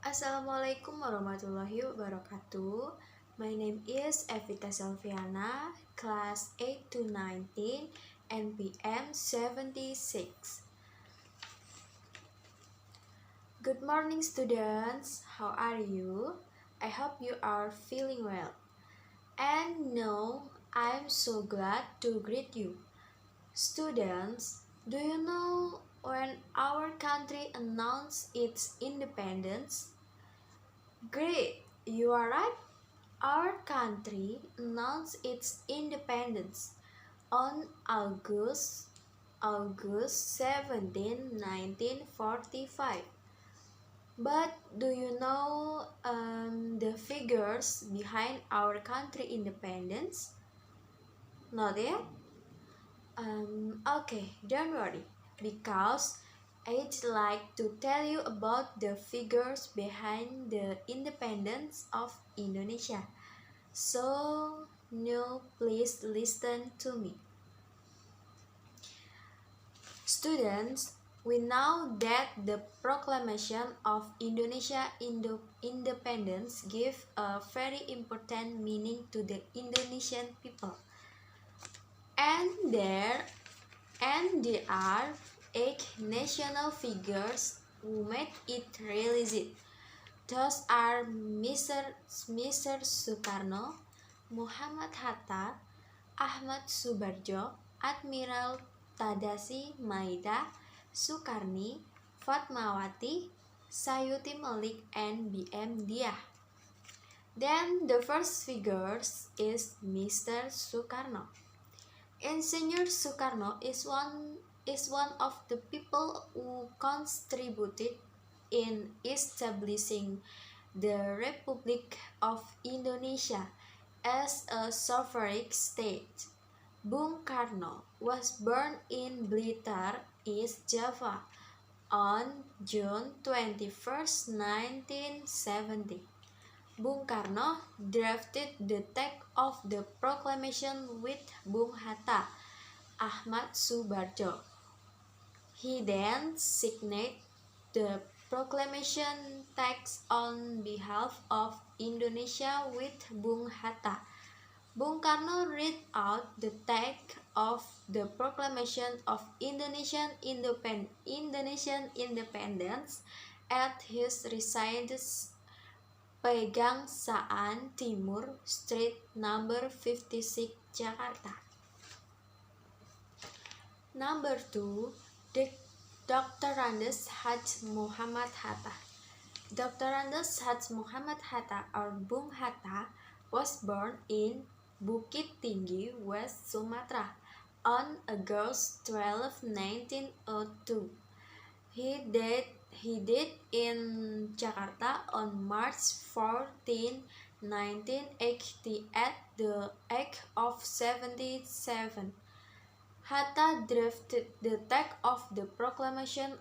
Assalamualaikum warahmatullahi wabarakatuh. My name is Evita Selviana, class 8 to 19, NPM 76. Good morning students, how are you? I hope you are feeling well. And now, I'm so glad to greet you. Students, do you know when our country announced its independence? Great, you are right. Our country announced its independence on August 17, 1945. But do you know the figures behind our country independence? Not yet? Okay, don't worry, because I'd like to tell you about the figures behind the independence of Indonesia. So, now please listen to me. Students, we know that the proclamation of Indonesia independence gave a very important meaning to the Indonesian people. And there are 8 national figures who made it realistic. Those are Mr. Sukarno, Muhammad Hatta, Ahmad Subarjo, Admiral Tadasi Maida, Sukarni, Fatmawati, Sayuti Malik, and BM Diah. Then the first figure is Mr. Sukarno. Insinyur Sukarno is one of the people who contributed in establishing the Republic of Indonesia as a sovereign state. Bung Karno was born in Blitar, East Java, on June 21st, 1970. Bung Karno drafted the text of the proclamation with Bung Hatta, Ahmad Subarjo. He then signed the proclamation text on behalf of Indonesia with Bung Hatta. Bung Karno read out the text of the proclamation of Indonesian independence at his residence Pegangsaan Timur Street number 56 Jakarta. Number 2, Dr. Andes Haj Muhammad Hatta. Dr. Andes Haj Muhammad Hatta or Bung Hatta was born in Bukit Tinggi, West Sumatra on August 12, 1902. He died in Jakarta on March 14, 1980 at the age of 77. Hatta drafted the text of the proclamation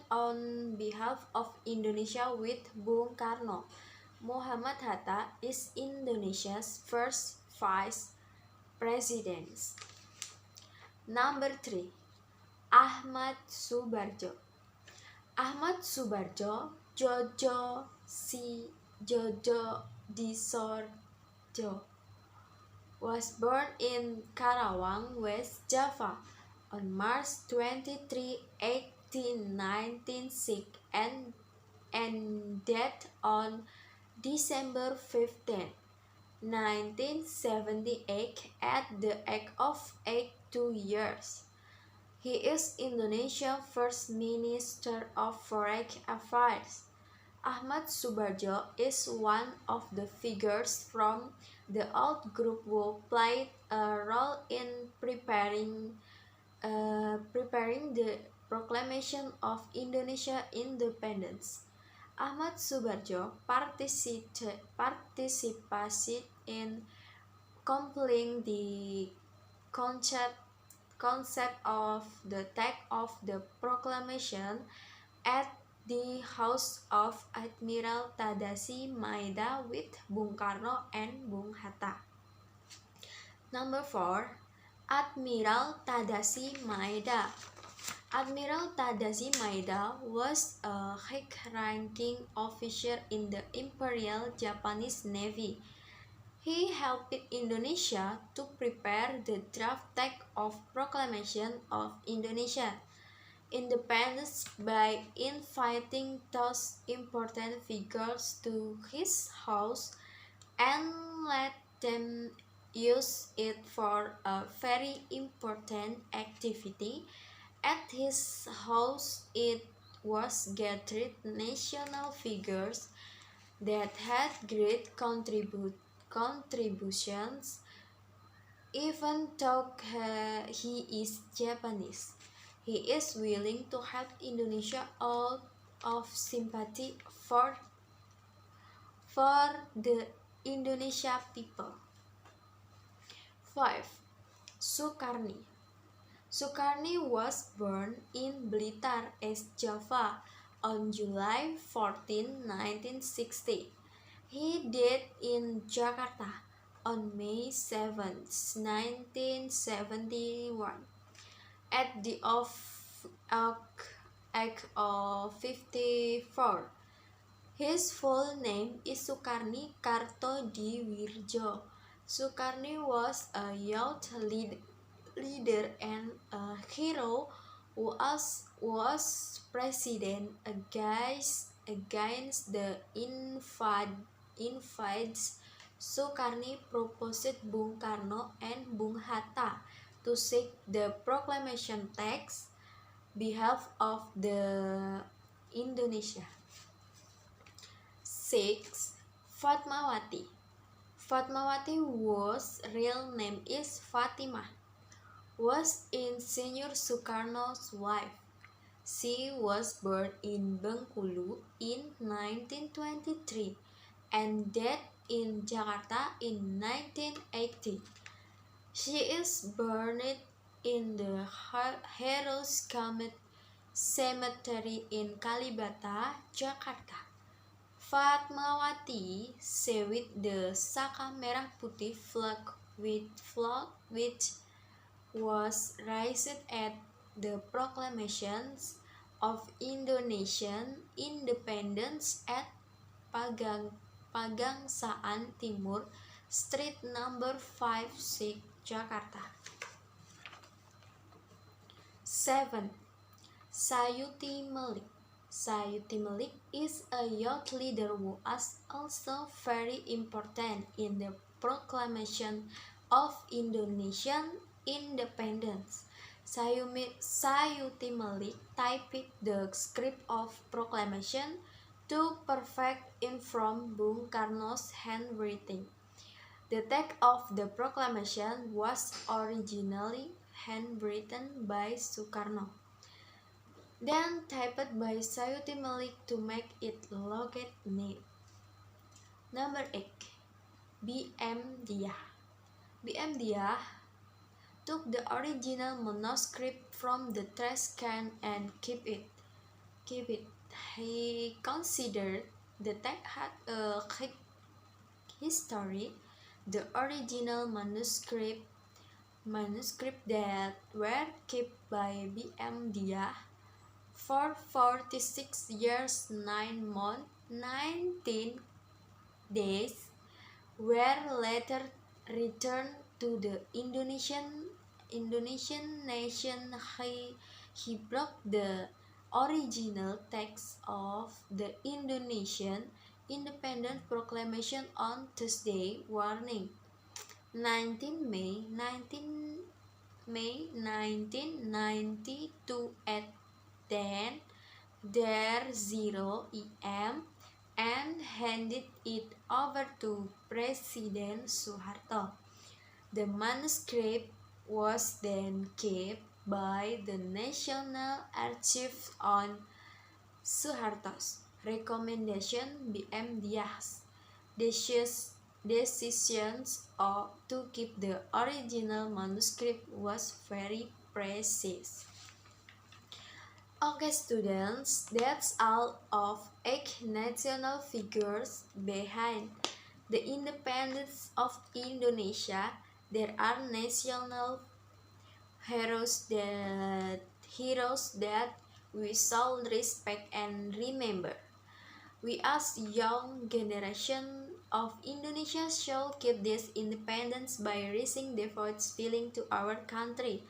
on behalf of Indonesia with Bung Karno. Muhammad Hatta is Indonesia's first vice president. Number 3, Ahmad Subarjo. Ahmad Subarjo Jojo Disorjo was born in Karawang, West Java on March 23, 1896 and died on December 15, 1978 at the age of 82 years. He is Indonesia's first Minister of Foreign Affairs. Ahmad Subarjo is one of the figures from the old group who played a role in preparing the proclamation of Indonesia independence. Ahmad Subarjo participated in compiling the concept of the text of the proclamation at the house of Admiral Tadasi Maida with Bung Karno and Bung Hatta. Number 4, Admiral Tadasi Maida. Admiral Tadashi Maeda was a high-ranking officer in the Imperial Japanese Navy. He helped Indonesia to prepare the draft text of Proclamation of Indonesia Independence by inviting those important figures to his house and let them use it for a very important activity. At his house, it was gathered national figures that had great contributions, even though he is Japanese. He is willing to help Indonesia out of sympathy for the Indonesia people. 5. Sukarni. Sukarni was born in Blitar, East Java on July 14, 1960. He died in Jakarta on May 7, 1971 at the age of 54. His full name is Sukarni Kartodiwirjo. Sukarni was a youth leader and a hero who was president against the invades. Sukarni proposed Bung Karno and Bung Hatta to seek the proclamation text behalf of the Indonesia. 6. Fatmawati. Fatmawati was real name is Fatimah, was Insinyur Sukarno's wife. She was born in Bengkulu in 1923 and died in Jakarta in 1980. She is buried in the Heroes Cemetery in Kalibata, Jakarta. Fatmawati sewed the Saka Merah Putih flag which was raised at the proclamations of Indonesian independence at Pagangsaan Timur, Street number 56, Jakarta. 7. Sayuti Malik. Sayuti Malik is a youth leader who was also very important in the proclamation of Indonesian independence. Sayuti Malik typed the script of proclamation to perfect it from Bung Karno's handwriting. The text of the proclamation was originally handwritten by Sukarno, then typed by Sayuti Malik to make it look neat. Number 8. B.M. Diah. B.M. Diah took the original manuscript from the trash can and keep it. He considered the text had a history. The original manuscript that were kept by B.M. Diah for 46 years, 9 months, 19 days, were later returned to the Indonesian nation. He broke the original text of the Indonesian Independence Proclamation on Thursday morning, 19 May 1992 at 10:00 a.m. and handed it over to President Suharto. The manuscript was then kept by the National Archives on Suharto's recommendation. B.M. Diah's decisions to keep the original manuscript was very precise. Okay students, that's all of 8 national figures behind the independence of Indonesia. There are national heroes that heroes that we should respect and remember. We as young generation of Indonesia shall keep this independence by raising devout feeling to our country.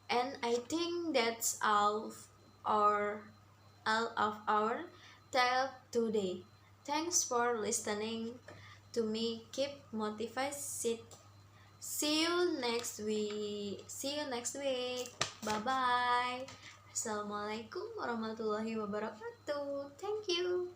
And I think that's our all of our tale today. Thanks for listening to me. Keep motivated. See you next week. See you next week. Bye bye. Assalamualaikum warahmatullahi wabarakatuh. Thank you.